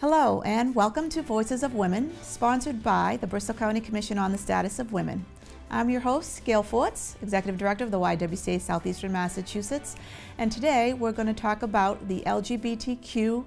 Hello and welcome to Voices of Women, sponsored by the Bristol County Commission on the Status of Women. I'm your host, Gail Forts, Executive Director of the YWCA Southeastern Massachusetts, and today we're going to talk about the LGBTQ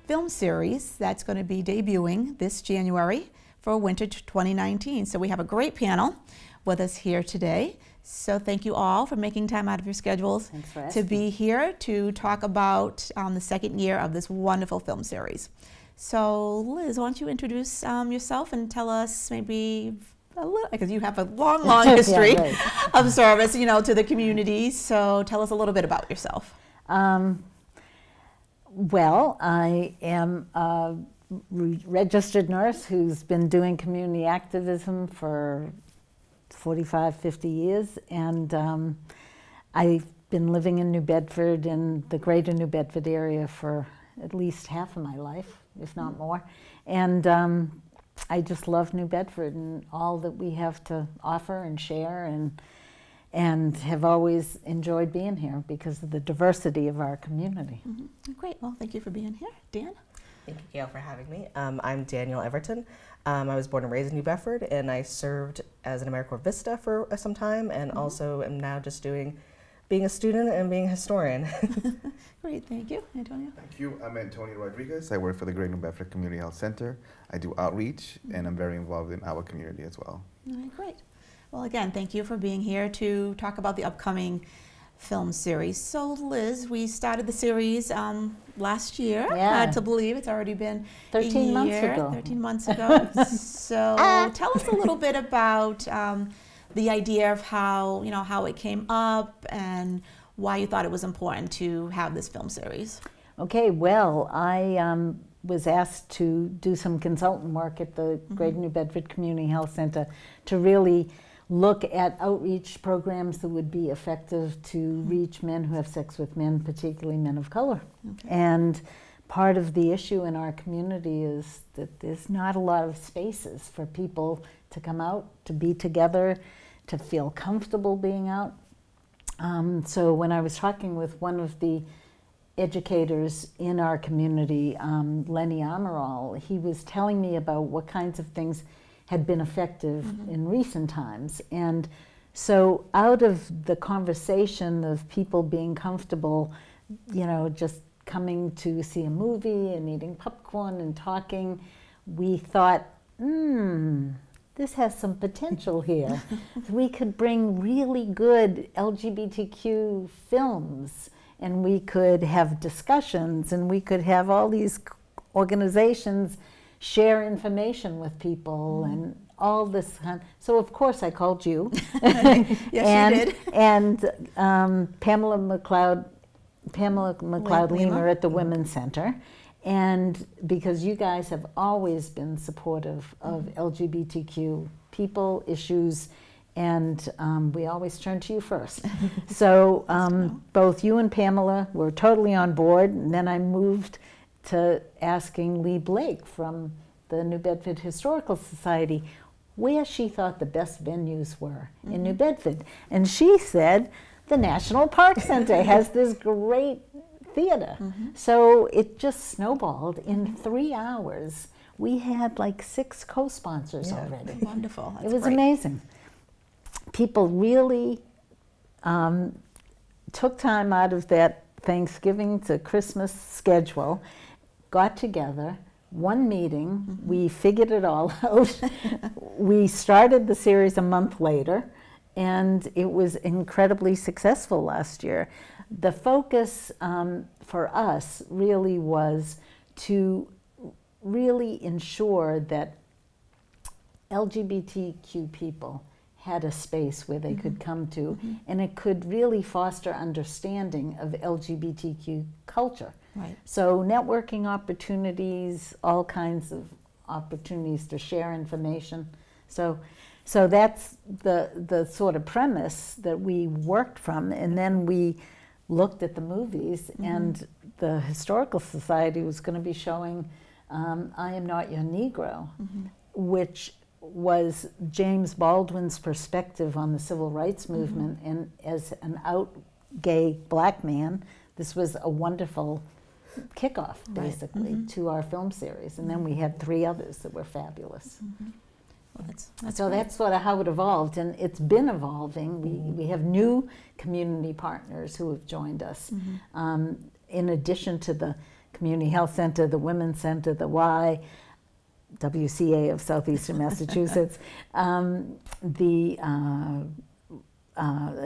film series that's going to be debuting this January for winter 2019. So we have a great panel with us here today. So thank you all for making time out of your schedules to be here to talk about the second year of this wonderful film series. So Liz, why don't you introduce yourself and tell us maybe a little, because you have a long history yeah, of service, you know, to the community. So tell us a little bit about yourself. Well, I am a registered nurse who's been doing community activism for 45, 50 years, and I've been living in New Bedford, in the greater New Bedford area, for at least half of my life, if not more. And I just love New Bedford and all that we have to offer and share, and have always enjoyed being here because of the diversity of our community. Mm-hmm. Great. Well, thank you for being here. Dan? Thank you, Gail, for having me. I'm Daniel Everton. I was born and raised in New Bedford, and I served as an AmeriCorps Vista for some time, and also am now just being a student and being a historian. Great, thank you. Antonio? Thank you. I'm Antonio Rodriguez. I work for the Greater New Bedford Community Health Center. I do outreach, and I'm very involved in our community as well. All right, great. Well, again, thank you for being here to talk about the upcoming film series. So, Liz, we started the series last year. Yeah. Hard to believe it's already been 13 months ago. 13 months ago. So, tell us a little bit about the idea of how it came up and why you thought it was important to have this film series. Okay, well, I was asked to do some consultant work at the Greater New Bedford Community Health Center to really look at outreach programs that would be effective to reach men who have sex with men, particularly men of color. Okay. And part of the issue in our community is that there's not a lot of spaces for people to come out, to be together, to feel comfortable being out. So when I was talking with one of the educators in our community, Lenny Amaral, he was telling me about what kinds of things had been effective in recent times. And so out of the conversation of people being comfortable, you know, just coming to see a movie and eating popcorn and talking, we thought, this has some potential here. We could bring really good LGBTQ films, and we could have discussions, and we could have all these organizations share information with people and all this. So of course I called you. Yes, you did. And Pamela McLeod-Leamer at the Women's Center. And because you guys have always been supportive of LGBTQ people, issues, and we always turn to you first. So both you and Pamela were totally on board, and then I moved to asking Lee Blake from the New Bedford Historical Society where she thought the best venues were in New Bedford. And she said, the National Park Center has this great theater. So it just snowballed. In 3 hours, we had like 6 co-sponsors already. Wonderful. That's it was great. amazing. People really took time out of that Thanksgiving to Christmas schedule, got together, one meeting, we figured it all out. We started the series a month later, and it was incredibly successful last year. The focus for us really was to really ensure that LGBTQ people had a space where they could come to, and it could really foster understanding of LGBTQ culture. Right. So networking opportunities, all kinds of opportunities to share information. So that's the sort of premise that we worked from, and then we looked at the movies, and the Historical Society was going to be showing I Am Not Your Negro, which was James Baldwin's perspective on the civil rights movement, and as an out gay black man, this was a wonderful kickoff, Right. basically, to our film series. And then we had 3 others that were fabulous. Well, that's So great. that's sort of how it evolved, and it's been evolving. We have new community partners who have joined us. In addition to the Community Health Center, the Women's Center, the YWCA of Southeastern Massachusetts, the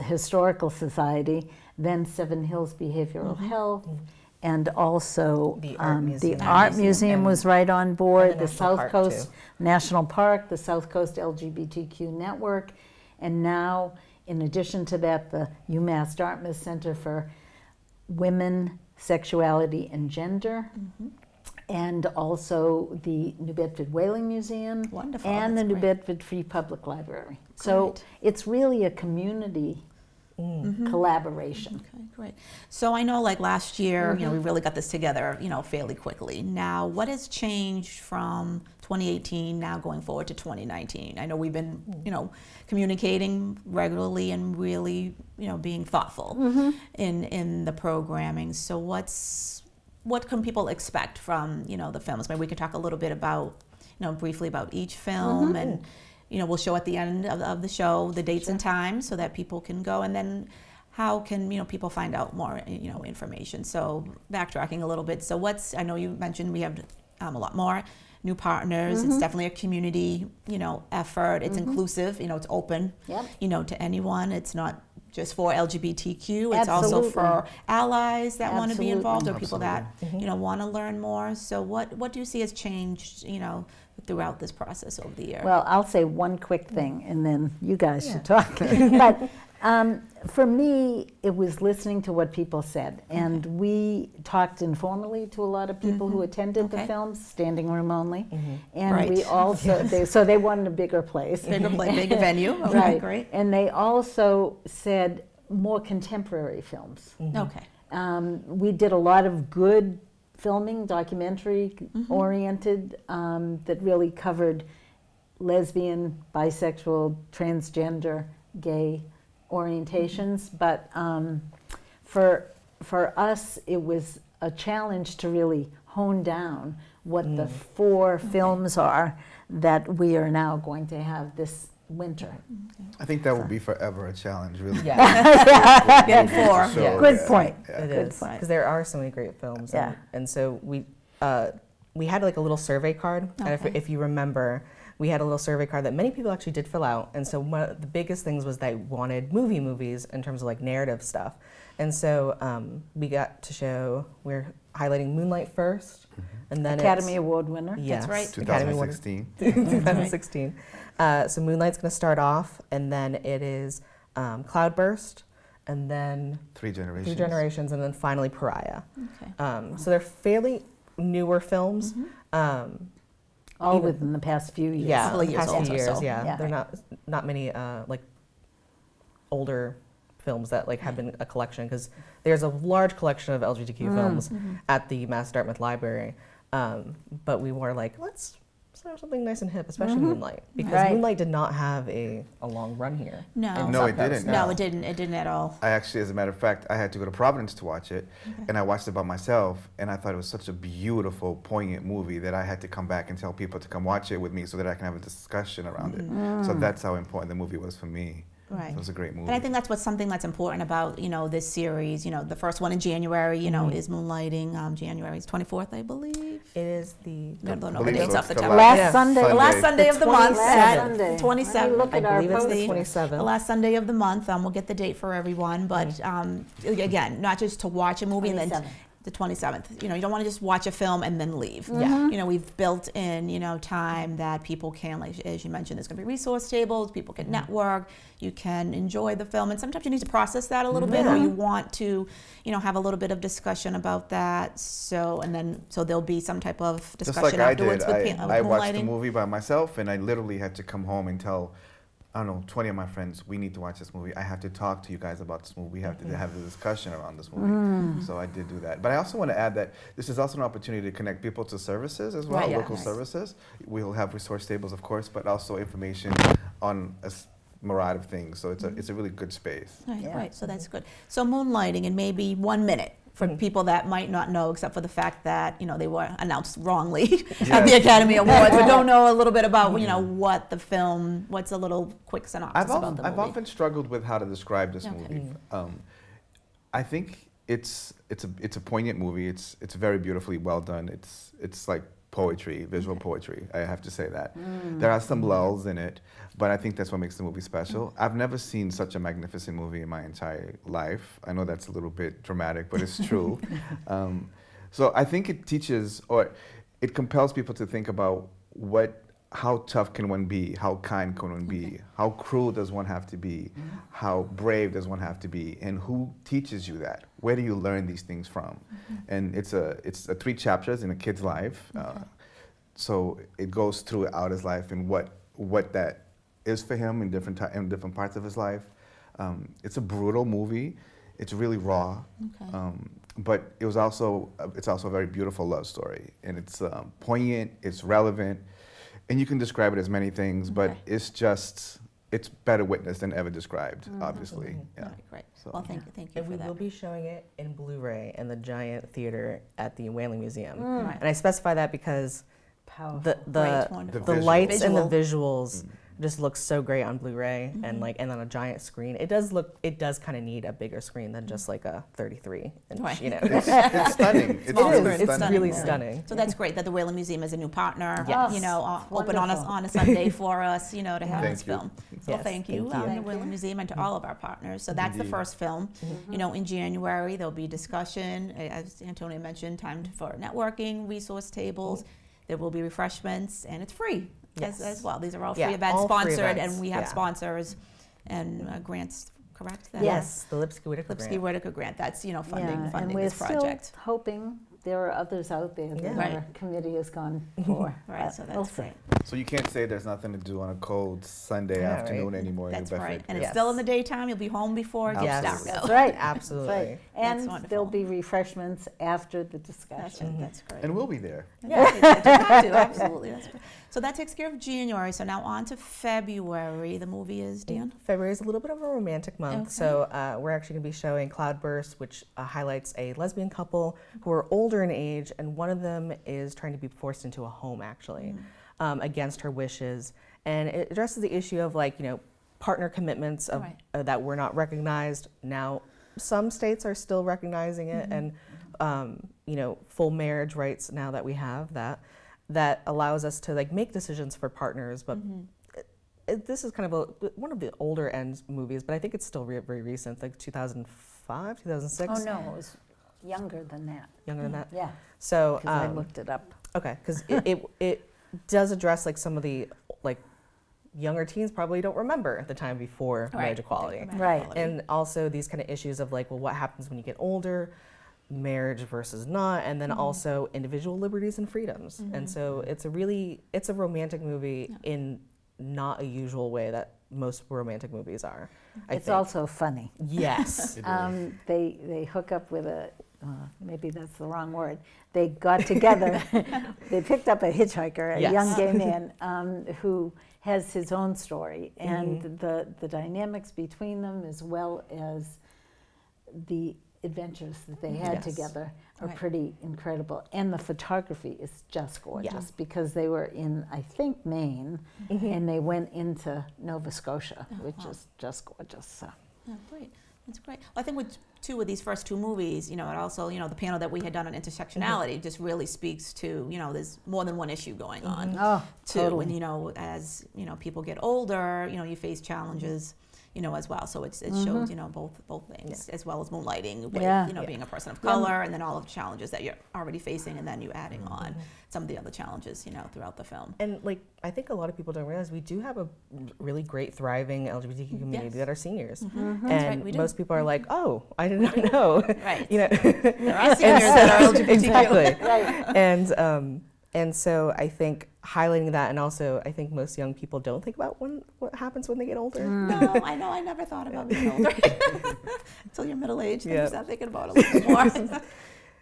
Historical Society, then Seven Hills Behavioral Health, and also The Art Museum. the Art Museum was right on board, and the the National South Park, Coast too. National Park, the South Coast LGBTQ Network, and now, in addition to that, the UMass Dartmouth Center for Women, Sexuality, and Gender, and also the New Bedford Whaling Museum, Wonderful, and the that's New great. Bedford Free Public Library. So Great. it's really a community collaboration. Okay, great. So I know like last year, you know, we really got this together, you know, fairly quickly. Now, what has changed from 2018 now going forward to 2019? I know we've been, you know, communicating regularly and really, you know, being thoughtful in the programming. So what can people expect from, you know, the films? Maybe we could talk a little bit about, you know, briefly about each film and, you know, we'll show at the end of the show the dates and times so that people can go, and then how can, you know, people find out more, you know, information. So backtracking a little bit. So I know you mentioned we have a lot more new partners. It's definitely a community, you know, effort. It's inclusive, you know, it's open, Yep. you know, to anyone. It's not just for LGBTQ. It's also for allies that want to be involved or people that, you know, want to learn more. So what do you see has changed, you know, throughout this process over the year? Well, I'll say one quick thing, and then you guys should talk. But for me, it was listening to what people said. And we talked informally to a lot of people who attended the films, standing room only. And we also, so they wanted a bigger place. Bigger venue. Okay, Right. great. And they also said more contemporary films. Okay. We did a lot of good filming, documentary oriented, that really covered lesbian, bisexual, transgender, gay orientations. But for us, it was a challenge to really hone down what the 4 films are that we are now going to have this winter. I think that will be forever a challenge, really. Yeah, Getting 4. So, Yeah. Good point. Yeah. it Good is, point. because there are so many great films. Yeah. And so we had like a little survey card, and if you remember, we had a little survey card that many people actually did fill out. And so one of the biggest things was they wanted movies in terms of like narrative stuff. And so we got to show, we're highlighting Moonlight first, and then Academy Award winner. Yes, That's right. Academy Award 2016. 2016. So Moonlight's going to start off, and then it is Cloudburst, and then 3 Generations. 3 Generations, and then finally Pariah. Okay. So they're fairly newer films. All Even- within the past few years. Yeah, Couple of the years past old few or years. so. Yeah, Yeah. they're not many like older films that like have been a collection, because there's a large collection of LGBTQ films at the Mass Dartmouth Library. But we were like, let's start something nice and hip, especially Moonlight, because Right. Moonlight did not have a long run here. No. in No, South it Coast. didn't. No, it didn't. It didn't at all. I actually, as a matter of fact, I had to go to Providence to watch it, and I watched it by myself, and I thought it was such a beautiful, poignant movie that I had to come back and tell people to come watch it with me so that I can have a discussion around it. So that's how important the movie was for me. Right. It was a great movie. And I think that's something that's important about, you know, this series. You know, the first one in January, you know, is Moonlighting. January's 24th, I believe. It is the No, the believe date's so. off the It's top. the Last Yeah. Sunday. The last Sunday of the month. Last at Sunday. 27th. Look at I our believe it's the poster. 27th. The last Sunday of the month. We'll get the date for everyone. But again, not just to watch a movie and then 27th. the 27th. You know, you don't want to just watch a film and then leave. Yeah. You know, we've built in, you know, time that people can, like as you mentioned, there's going to be resource tables. People can network. You can enjoy the film, and sometimes you need to process that a little bit, or you want to, you know, have a little bit of discussion about that. So there'll be some type of Just discussion like I afterwards did, with I watched the Moonlighting. movie by myself, and I literally had to come home and tell, I don't know, 20 of my friends, we need to watch this movie. I have to talk to you guys about this movie. We have to have a discussion around this movie. So I did do that. But I also want to add that this is also an opportunity to connect people to services as well, Right, yeah. local Nice. services. We'll have resource tables, of course, but also information on a myriad of things. So it's a really good space. Right, Yeah. right. So that's good. So Moonlighting, in maybe 1 minute for people that might not know, except for the fact that, you know, they were announced wrongly at the Academy Awards, but don't know a little bit about, you know, what the film, what's a little quick synopsis about the movie. I've often struggled with how to describe this movie. I think it's a poignant movie. It's very beautifully well done. It's like poetry, visual poetry. I have to say that. There are some lulls in it, but I think that's what makes the movie special. I've never seen such a magnificent movie in my entire life. I know that's a little bit dramatic, but it's true. So I think it teaches, or it compels people to think about how tough can one be? How kind can one be? How cruel does one have to be? How brave does one have to be? And who teaches you that? Where do you learn these things from? And it's a 3 chapters in a kid's life. So it goes throughout his life and what that is for him in different parts of his life. It's a brutal movie. It's really raw. But it's also a very beautiful love story. And it's poignant, it's relevant. And you can describe it as many things, but it's better witnessed than ever described, obviously. Yeah. Great. So. Well, thank you And for we that. will be showing it in Blu-ray in the giant theater at the Whaley Museum. Right. And I specify that because Powerful. Great, wonderful. the lights and the Visual. visuals just look so great on Blu-ray and on a giant screen. It does kind of need a bigger screen than just like a 33 inch, Right. you know. It's stunning. It's It's really Yeah. stunning. So that's great that the Whaley Museum is a new partner, Yes. you know, It's open on wonderful. a Sunday for us, you know, to have Thank this you. film. So Yes, thank you, thank you. the Whaley Museum, and to all of our partners. So that's the Indeed. first film. You know, in January there'll be discussion, as Antonia mentioned, time for networking, resource tables. There will be refreshments, and it's free as well. These are all free Yeah, events, all free sponsored, events, and we have yeah. sponsors and grants. Correct? That- Yes, the Lipsky-Whitaker Lipsky grant. Whitaker grant. That's, you know, funding and we're this project. still hoping there are others out there that Yeah. our committee has gone for. Right, but so we'll that's see. great. So you can't say there's nothing to do on a cold Sunday Yeah, right. afternoon anymore That's in New right. Bedford. And it's Yes. still in the daytime. You'll be home before it Yes. gets dark. That's right. Absolutely. That's right. That's And wonderful. there'll be refreshments after the That's, discussion. that's great. And we'll be there. Absolutely. That's great. So that takes care of January. So now on to February. The movie is, Dan? February is a little bit of a romantic month, Okay. so we're actually going to be showing Cloudburst, which highlights a lesbian couple who are older in age, and one of them is trying to be forced into a home, actually, against her wishes. And it addresses the issue of, like, you know, partner commitments of, Right. that were not recognized. Now, some states are still recognizing it, and, you know, full marriage rights now that we have that allows us to, like, make decisions for partners, but this is kind of one of the older end movies, but I think it's still very recent, like 2005, 2006. Oh, no, it was younger than that. Younger than that. Yeah, So, because I looked it up. okay, because it does address, like, some of the, like, younger teens probably don't remember the time before marriage equality. Right. And also these kind of issues of, like, well, what happens when you get older, marriage versus not, and then also individual liberties and freedoms. And so it's a romantic movie in not a usual way that most romantic movies are. I It's think. also funny. Yes. They hook up with maybe that's the wrong word. They got together, they picked up a hitchhiker, a Yes. young gay man who has his own story, and the dynamics between them, as well as the adventures that they had Yes. together, are Right. pretty incredible. And the photography is just gorgeous Yeah. because they were in, I think, Maine, and they went into Nova Scotia, which is just gorgeous. So. Oh, great. That's great. Well, I think with these first two movies, you know, it also, you know, the panel that we had done on intersectionality just really speaks to, you know, there's more than one issue going on. Oh, Too. totally. And, you know, as, you know, people get older, you know, you face challenges, you know, as well. So it shows, you know, both things, as well as moonlighting with, Yeah. you know, being a person of color, and then all of the challenges that you're already facing, and then you adding on some of the other challenges, you know, throughout the film. And, like, I think a lot of people don't realize we do have a really great, thriving LGBTQ community Yes. that are seniors. That's And right, we do. most people are like, oh, I did not know. Right. You know, There are seniors that are LGBTQ. Exactly. And so I think highlighting that, and also I think most young people don't think about what happens when they get older. No, I know. I never thought about being older until you're middle aged. Then Yeah. you start thinking about it a little bit more.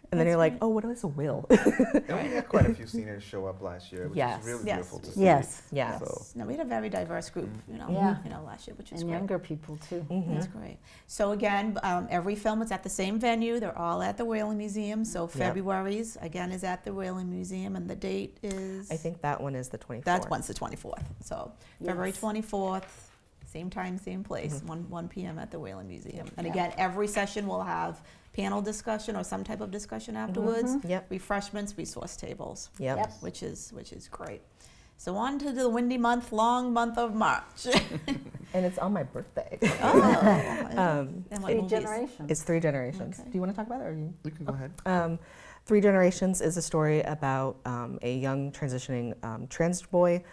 And then you're like, oh, what is a will? And we had quite a few seniors show up last year, which Yes. is really Yes. beautiful to see. Yes. Yeah. So, No, we had a very diverse group, Yeah. last year, which was And great. younger people too. That's great. So again, every film is at the same venue. They're all at the Whaling Museum. So February's, again, is at the Whaling Museum, and the date is? I think that one is the 24th. That one's the 24th. So February Yes. 24th, same time, same place, 1 p.m. at the Whaling Museum. And Yeah. again, every session will have panel discussion or some type of discussion afterwards, Yep. refreshments, resource tables, Yep. Yep. which is great. So on to the windy month, long month of March. And it's on my birthday. Oh. Um, And what Three movies? It's generations. 3 Generations. Okay. Do you want to talk about it, or you? you can go ahead. 3 Generations is a story about a young transitioning trans boy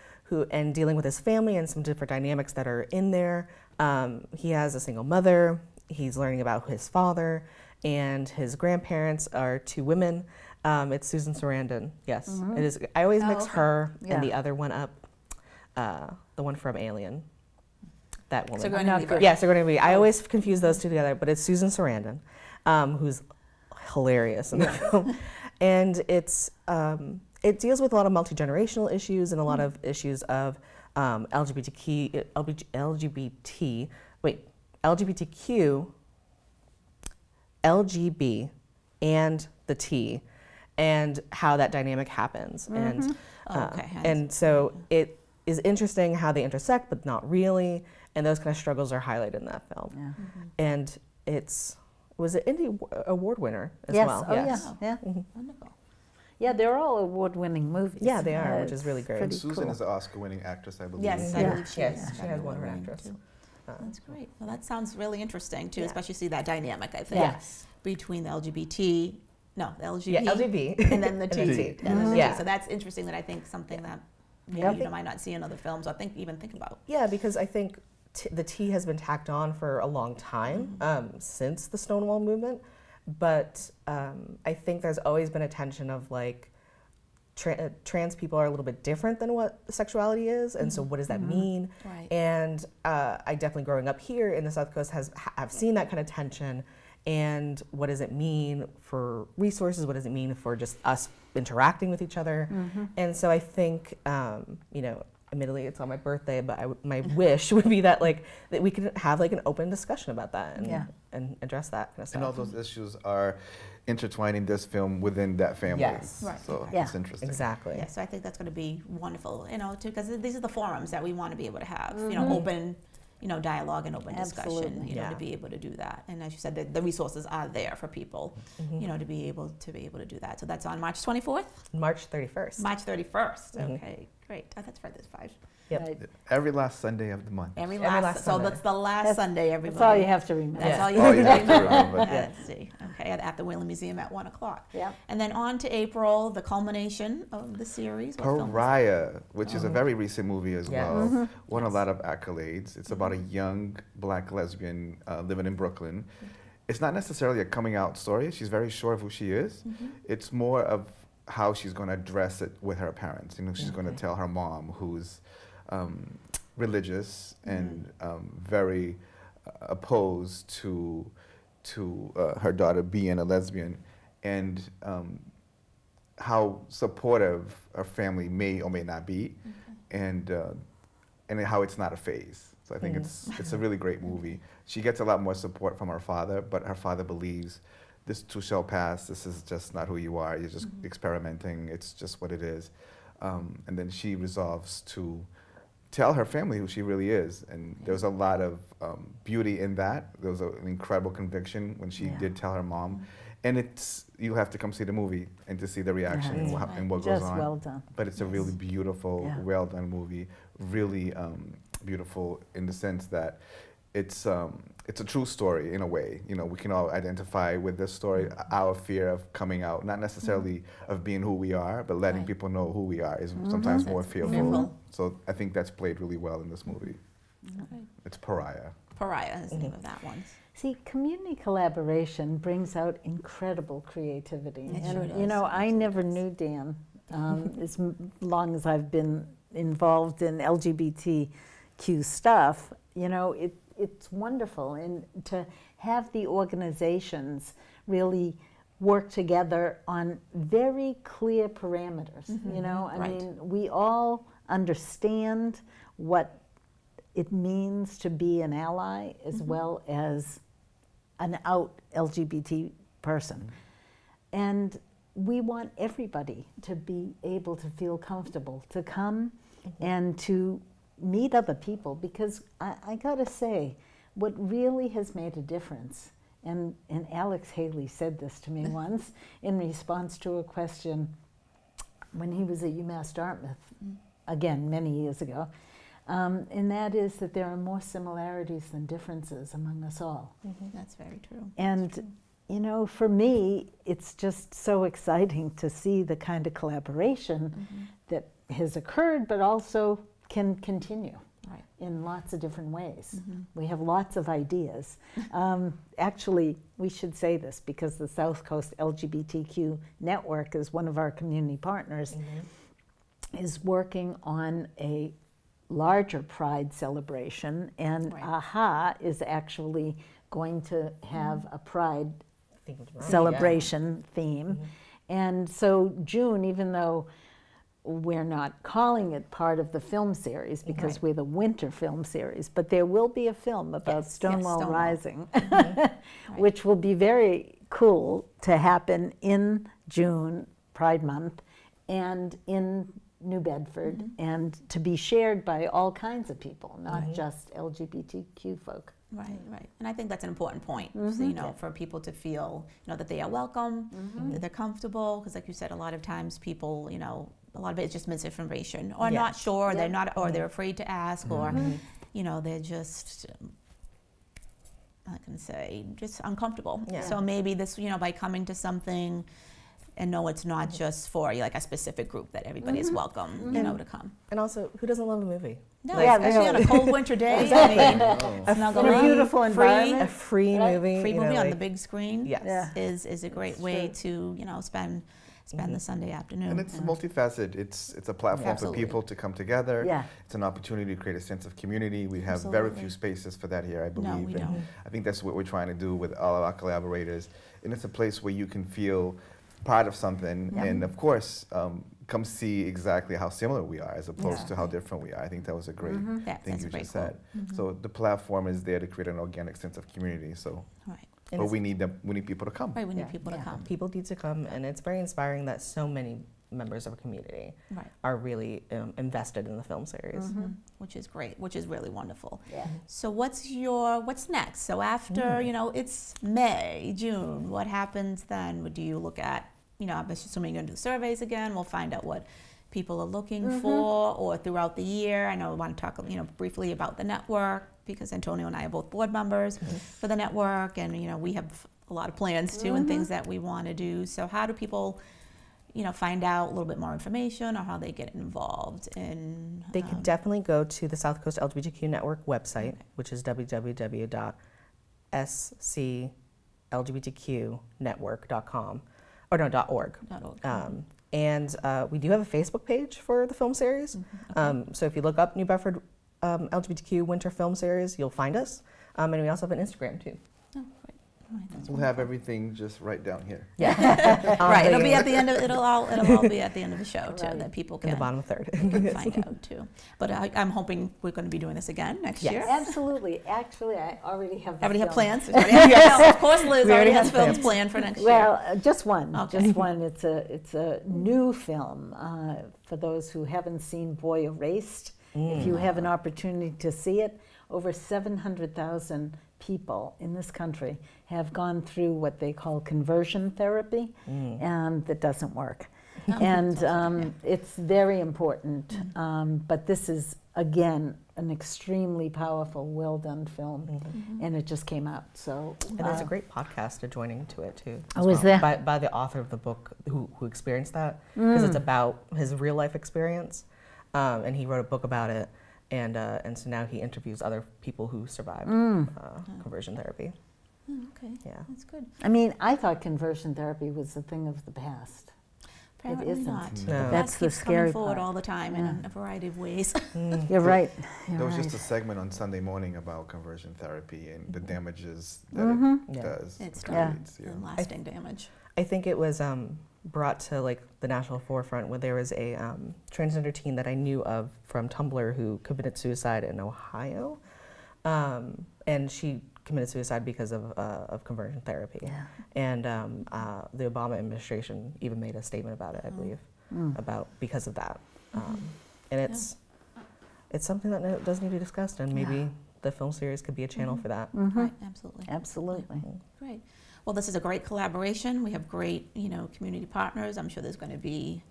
and dealing with his family and some different dynamics that are in there. He has a single mother. He's learning about his father, and his grandparents are 2 women. It's Susan Sarandon. Yes, it is. I always mix okay. her Yeah. and the other one up, the one from Alien. That woman. So going Not to good. Yes, they're going to be. I always confuse those two together, but it's Susan Sarandon, who's hilarious in the film, and it deals with a lot of multi-generational issues and a lot of issues of LGBTQ, LGB, and the T, and how that dynamic happens, and Okay. and so it is interesting how they intersect, but not really, and those kind of struggles are highlighted in that film. Yeah. And was it Indie Award winner as Yes. well? Oh, yes. yeah. Yeah. Wonderful. Yeah, they're all award-winning movies. Yeah, they are, which It's is really great. pretty Susan cool. is an Oscar-winning actress, I believe. Yes, I Yeah. believe she Yes, is. she has won her Award-winning, actress. too. That's great. Well, that sounds really interesting too, Yeah. especially see that dynamic. I think Yes. between the LGBT, the LGBT, Yeah, LGB. and then the T, And the T. and then the T. Yeah. So that's interesting. That I think something that maybe Yep. you might not see in other films, or even think about. Yeah, because I think the T has been tacked on for a long time, since the Stonewall movement, but I think there's always been a tension of like, trans people are a little bit different than what sexuality is, and so what does that mean? Right. And I definitely, growing up here in the South Coast, have seen that kind of tension. And what does it mean for resources? What does it mean for just us interacting with each other? And so I think, admittedly it's on my birthday, but my wish would be that that we could have an open discussion about that and address that kind of stuff. And all those issues are intertwining this film within that family. Yes. Right. So Yeah. it's interesting. Exactly. Yeah, so I think that's going to be wonderful, too, because these are the forums that we want to be able to have, open, dialogue and open discussion, Absolutely. Yeah. to be able to do that. And as you said, the resources are there for people, to be able to do that. So that's on March 24th, March 31st. March 31st. Okay, great. Oh, that's right. There's 5. Yep. Right. Every last Sunday of the month. Every Every last. last So Sunday. that's the last That's- Sunday. Everybody. That's all you have to remember. That's Yeah. all you All have you to have to remember. remember. Let's see. Okay, at the Whaling Museum at 1:00. Yeah. And then on to April, the culmination of the series. What film is it? Pariah, which is a very recent movie as Yes. well, won a lot of accolades. It's about a young black lesbian living in Brooklyn. It's not necessarily a coming out story. She's very sure of who she is. It's more of how she's going to address it with her parents. She's going to tell her mom, who's religious and very opposed to her daughter being a lesbian, and how supportive her family may or may not be, and how it's not a phase. So I think it's a really great movie. She gets a lot more support from her father, but her father believes this too shall pass. This is just not who you are. You're just experimenting. It's just what it is. And then she resolves to tell her family who she really is. And there's a lot of beauty in that. There was an incredible conviction when she did tell her mom. And you have to come see the movie and to see the reaction and what goes Just on. well done. But it's a really beautiful, well done movie. Really beautiful in the sense that it's a true story in a way. We can all identify with this story. Our fear of coming out, not necessarily of being who we are, but letting people know who we are is sometimes more fearful. So I think that's played really well in this movie. Okay. It's Pariah. Pariah is the name of that one. See, community collaboration brings out incredible creativity. It And, sure does. I never knew Dan as long as I've been involved in LGBTQ stuff. It's wonderful. And to have the organizations really work together on very clear parameters. You know, I mean, we all understand what it means to be an ally as well as an out LGBT person. And we want everybody to be able to feel comfortable to come and to meet other people, because I gotta say, what really has made a difference, and Alex Haley said this to me once in response to a question when he was at UMass Dartmouth, again, many years ago, and that is that there are more similarities than differences among us all. That's very true. And you know, for me, it's just so exciting to see the kind of collaboration that has occurred, but also can continue in lots of different ways. We have lots of ideas. Actually, we should say this because the South Coast LGBTQ Network is one of our community partners, is working on a larger Pride celebration, and AHA is actually going to have a Pride celebration theme. And so June, even though we're not calling it part of the film series because we're the winter film series, but there will be a film about Stonewall Rising, which will be very cool to happen in June, Pride Month, and in New Bedford, and to be shared by all kinds of people, not just LGBTQ folk. Right, right. And I think that's an important point, so, you know, for people to feel, you know, that they are welcome, that they're comfortable, because like you said, a lot of times people, you know, a lot of it is just misinformation, or not sure, or they're not, or they're afraid to ask, or, you know, they're just, I can say, just uncomfortable. So maybe this, you know, by coming to something, and no, it's not just for like a specific group, that everybody is welcome, you know, to come. And also, who doesn't love a movie? No, especially on a cold winter day. I mean, in a beautiful environment, a free movie, free movie know, on like, the big screen. Is a great way to, you know, spend the Sunday afternoon. And it's multifaceted. It's a platform for people to come together. It's an opportunity to create a sense of community. We have very few spaces for that here, I believe. No, we don't. I think that's what we're trying to do with all of our collaborators. And it's a place where you can feel part of something, and of course, come see exactly how similar we are as opposed to how different we are. I think that was a great thing you just said. So the platform is there to create an organic sense of community. So, but we need people to come. Right, we need people to come. People need to come, and it's very inspiring that so many members of our community are really invested in the film series, which is great, which is really wonderful. So what's next? So after you know, it's May, June. What happens then? Do you look at, you know, I'm assuming you're going to do surveys again. We'll find out what people are looking for, or throughout the year. I know I want to talk, you know, briefly about the network, because Antonio and I are both board members for the network, and you know, we have a lot of plans too and things that we want to do. So how do people, you know, find out a little bit more information, or how they get involved in? They can definitely go to the South Coast LGBTQ Network website, which is www.sclgbtqnetwork.com. Or no, .org. And we do have a Facebook page for the film series. So if you look up New Bedford LGBTQ Winter Film Series, you'll find us. And we also have an Instagram too. We'll have everything just right down here. Right, it'll be at the end of it'll all be at the end of the show too, that people can in the bottom third find out too. But I'm hoping we're going to be doing this again next year. Absolutely. Actually, I already have. Have plans? Of course, Liz already has films planned for next year. Well, just one. Just one. It's a new film for those who haven't seen Boy Erased. If you have an opportunity to see it, over 700,000 people in this country have gone through what they call conversion therapy, and that doesn't work. And it's very important, but this is, again, an extremely powerful, well-done film, and it just came out. So, and there's a great podcast adjoining to it, too. Oh, is there? By the author of the book who experienced that, because it's about his real-life experience, and he wrote a book about it. And so now he interviews other people who survived conversion therapy. That's good. I mean, I thought conversion therapy was a thing of the past. Apparently it isn't. not. No. That's the scary forward part. all the time in a variety of ways. You're right. There was just a segment on Sunday morning about conversion therapy and the damages that it does. It's creates, and lasting damage. I think it was brought to like the national forefront when there was a transgender teen that I knew of from Tumblr who committed suicide in Ohio, and she committed suicide because of conversion therapy. Yeah. And the Obama administration even made a statement about it, I believe, about because of that. And it's something that does need to be discussed, and maybe the film series could be a channel for that. Right, absolutely. Absolutely. Great. Well, this is a great collaboration. We have great, community partners. I'm sure there's going to be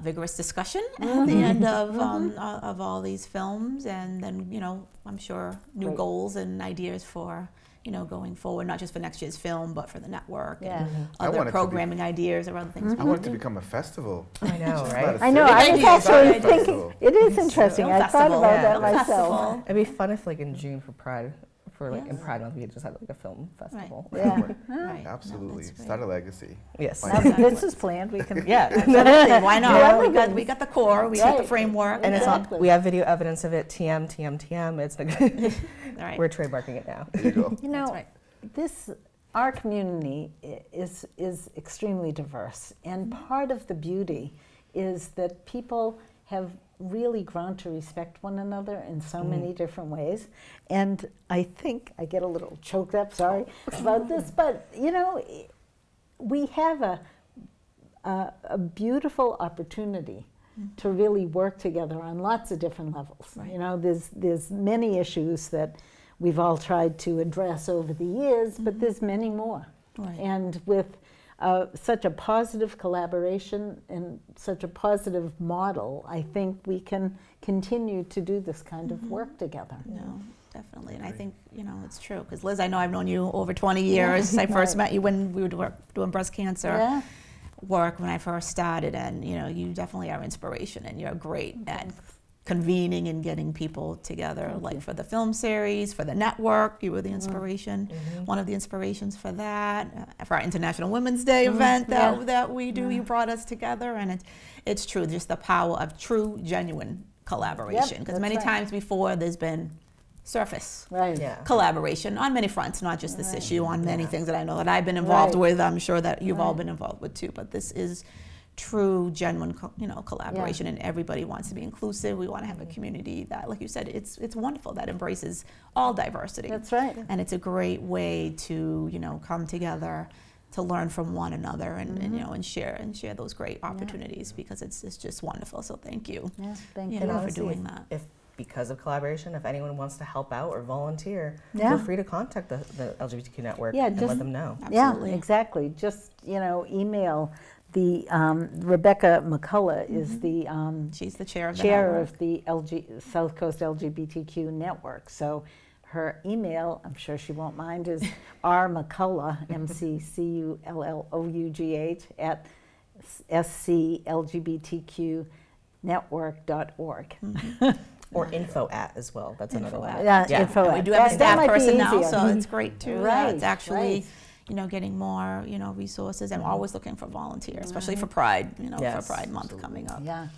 vigorous discussion at the end of all these films, and then, I'm sure new goals and ideas for, going forward, not just for next year's film, but for the network and other programming ideas or other things. I want it to become a festival. I know, right? I know. I was actually thinking it is interesting. I thought about that myself. Festival. It'd be fun if, like, in June for Pride, in Pride Month, we could just have like a film festival. Right. Yeah. Right. Absolutely. No, Start a legacy. Yes. Now that this is planned, we can. Yeah. Absolutely. Why not? We got the core. We got the framework. And it's on, we have video evidence of it. TM. It's Right. We're trademarking it now. There you go. That's right. Our community is extremely diverse, and part of the beauty is that people have really grown to respect one another in so many different ways. And I think I get a little choked up, sorry, about this, but we have a beautiful opportunity to really work together on lots of different levels. Right. There's many issues that we've all tried to address over the years, but there's many more. Right. And with such a positive collaboration and such a positive model, I think we can continue to do this kind of work together. No, definitely. And I think, it's true. Because Liz, I know I've known you over 20 years. I first met you when we were doing breast cancer work when I first started. And, you definitely are inspiration, and you're great at convening and getting people together, like for the film series, for the network. You were the inspiration, one of the inspirations for that, for our International Women's Day event that we do. You brought us together, and it's true, just the power of true, genuine collaboration. Because many times before, there's been surface collaboration on many fronts, not just this issue, on many things that I know that I've been involved with. I'm sure that you've all been involved with too, but this is true, genuine, collaboration, and everybody wants to be inclusive. We want to have a community that, like you said, it's wonderful, that embraces all diversity. That's right. And it's a great way to, come together, to learn from one another, and and share those great opportunities, because it's just wonderful. So thank you. Yeah, thank you. For doing that. If because of collaboration, if anyone wants to help out or volunteer, feel free to contact the LGBTQ network and let them know. Absolutely. Yeah, exactly. Just email. The Rebecca McCullough is the she's the chair of the South Coast LGBTQ network. So her email, I'm sure she won't mind, is rmccullough, McCullough at sclgbtqnetwork.org. Or info at as well. That's another one. Yeah, info at. We do have a staff person now, so it's great too. Right. It's actually getting more, resources, and we're always looking for volunteers, especially for Pride, for Pride Month coming up. Yeah.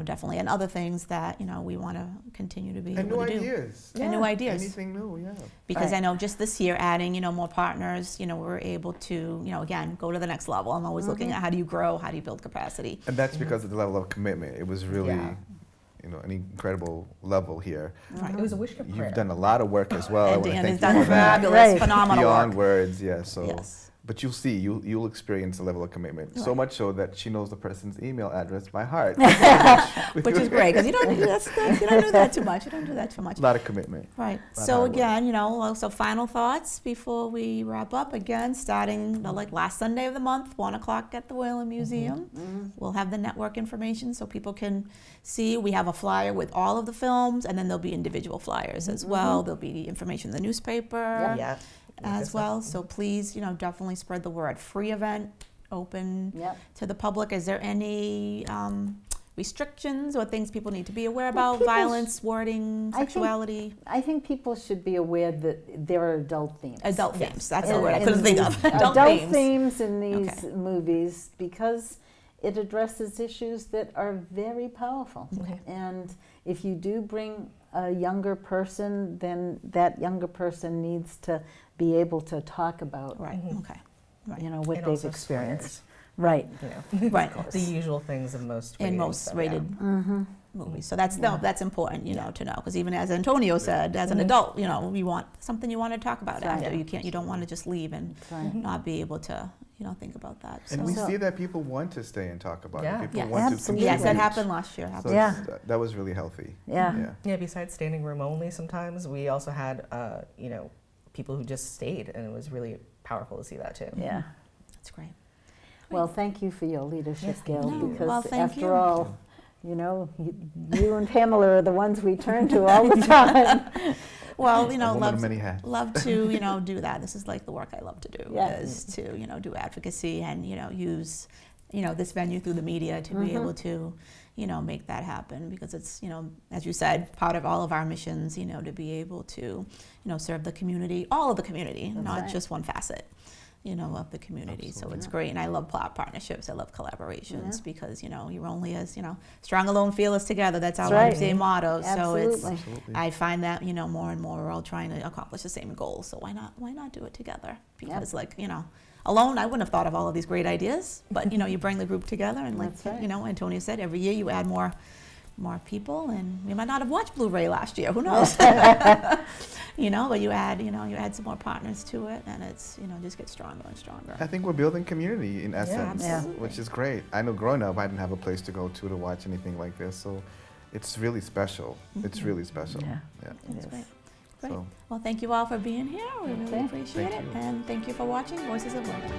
Definitely, and other things that, we want to continue to be able to do. And new ideas. Anything new, Because I know just this year, adding, more partners, we're able to, again, go to the next level. I'm always looking at how do you grow, how do you build capacity. And that's because of the level of commitment. It was really, an incredible level here. Right. It was a wish to prayer. You've done a lot of work as well. And Dan has done fabulous, phenomenal beyond work. words, so. Yes. But you'll see, you'll experience a level of commitment. So much so that she knows the person's email address by heart. Which is great, because you don't do that too much. You don't do that too much. A lot of commitment. Right. So again, so final thoughts before we wrap up. Again, starting like last Sunday of the month, 1 o'clock at the Whalen Museum. We'll have the network information so people can see. We have a flyer with all of the films, and then there'll be individual flyers as well. There'll be information in the newspaper. As well, so please, definitely spread the word. Free event, open to the public. Is there any restrictions or things people need to be aware about? Violence, wording, sexuality? I think people should be aware that there are adult themes. Adult themes, that's the word I couldn't think of. Adult themes in these movies, because it addresses issues that are very powerful. And if you do bring a younger person, then that younger person needs to be able to talk about you know, what And they've also experienced. swears, Right. you know, Right. the usual things of most In ratings, most so, rated Mm-hmm. movies. So that's Yeah. that's important, you know, to know, because even as Antonio said, as an adult, you know, you want something you want to talk about That's after. right. You don't want to just leave and That's right. not be able to, you know, think about that. And So we So- see that people want to stay and talk about Yeah. it. People Yes. want to Absolutely. yes, that contribute. happened last year. So Yeah. that was really healthy. Yeah. Yeah. Yeah, besides standing room only sometimes, we also had, you know, people who just stayed, and it was really powerful to see that too. Yeah. That's great. Well, thank you for your leadership, Yes, Gail, thank you. because Well, thank after you. all, you know, you and Pamela are the ones we turn to all the time. Well, you know, A woman of many hats. love to, you know, do that. This is like the work I love to do, Yeah. is to, you know, do advocacy and, you know, use, you know, this venue through the media to be able to, you know, make that happen, because it's, you know, as you said, part of all of our missions, you know, to be able to, you know, serve the community, all of the community, That's not right. just one facet, you know, of the community. So it's Yeah. great, and I love partnerships. I love collaborations Yeah. because, you know, you're only as, you know, strong alone, fearless together. That's our That's right. YMCA motto. So it's, Absolutely. Absolutely. I find that, you know, more and more we're all trying to accomplish the same goal. So why not do it together? Because like, you know, alone I wouldn't have thought of all of these great ideas, but you know, you bring the group together, and like, That's right. you know, Antonio said, every year you add more people, and we might not have watched Blu-ray last year, who knows? You know, but you add some more partners to it, and it's, you know, just gets stronger and stronger. I think we're building community in essence, absolutely. which is great. I know growing up, I didn't have a place to go to watch anything like this, so it's really special. It's really special. Yeah. Yeah. That's It great. is. Great. So well, thank you all for being here. We really Okay. appreciate Thank it. you. And thank you for watching Voices of Women.